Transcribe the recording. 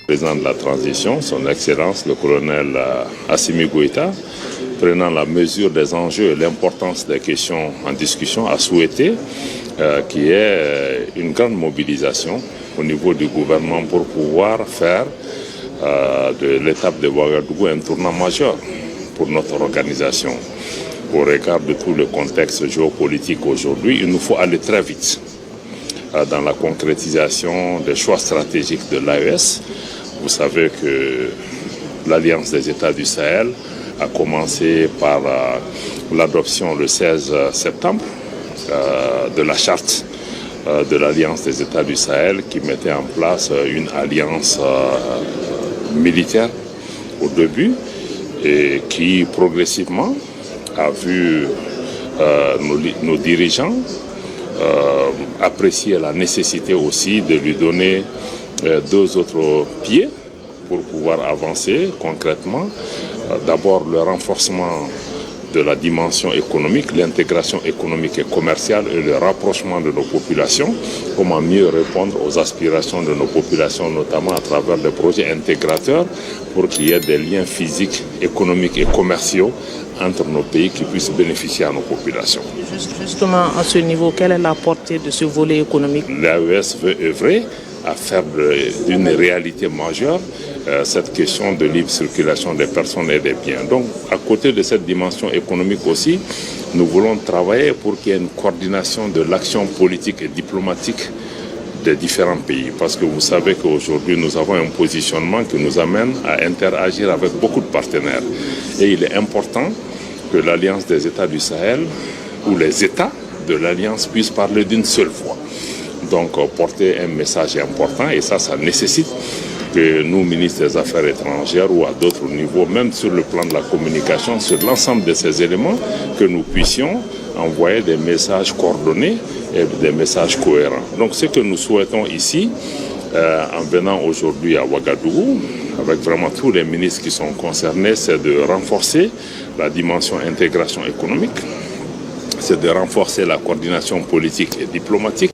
Président de la transition, son Excellence le colonel Assimi Goïta, prenant la mesure des enjeux et l'importance des questions en discussion, a souhaité qu'il y ait une grande mobilisation au niveau du gouvernement pour pouvoir faire de l'étape de Ouagadougou un tournant majeur pour notre organisation. Au regard de tout le contexte géopolitique aujourd'hui, il nous faut aller très vite dans la concrétisation des choix stratégiques de l'AES. Vous savez que l'Alliance des États du Sahel a commencé par l'adoption le 16 septembre de la charte de l'Alliance des États du Sahel qui mettait en place une alliance militaire au début et qui progressivement a vu nos dirigeants apprécier la nécessité aussi de lui donner deux autres pieds pour pouvoir avancer concrètement. D'abord le renforcement de la dimension économique, l'intégration économique et commerciale et le rapprochement de nos populations, comment mieux répondre aux aspirations de nos populations, notamment à travers des projets intégrateurs pour qu'il y ait des liens physiques, économiques et commerciaux entre nos pays qui puissent bénéficier à nos populations. Justement, à ce niveau, quelle est la portée de ce volet économique? L'AES veut œuvrer à faire d'une réalité majeure cette question de libre circulation des personnes et des biens. Donc, à côté de cette dimension économique aussi, nous voulons travailler pour qu'il y ait une coordination de l'action politique et diplomatique des différents pays. Parce que vous savez qu'aujourd'hui, nous avons un positionnement qui nous amène à interagir avec beaucoup de partenaires. Et il est important que l'Alliance des États du Sahel ou les États de l'Alliance puissent parler d'une seule voix. Donc porter un message important et ça nécessite que nous, ministres des Affaires étrangères ou à d'autres niveaux, même sur le plan de la communication, sur l'ensemble de ces éléments, que nous puissions envoyer des messages coordonnés et des messages cohérents. Donc ce que nous souhaitons ici, en venant aujourd'hui à Ouagadougou, avec vraiment tous les ministres qui sont concernés, c'est de renforcer la dimension intégration économique, c'est de renforcer la coordination politique et diplomatique.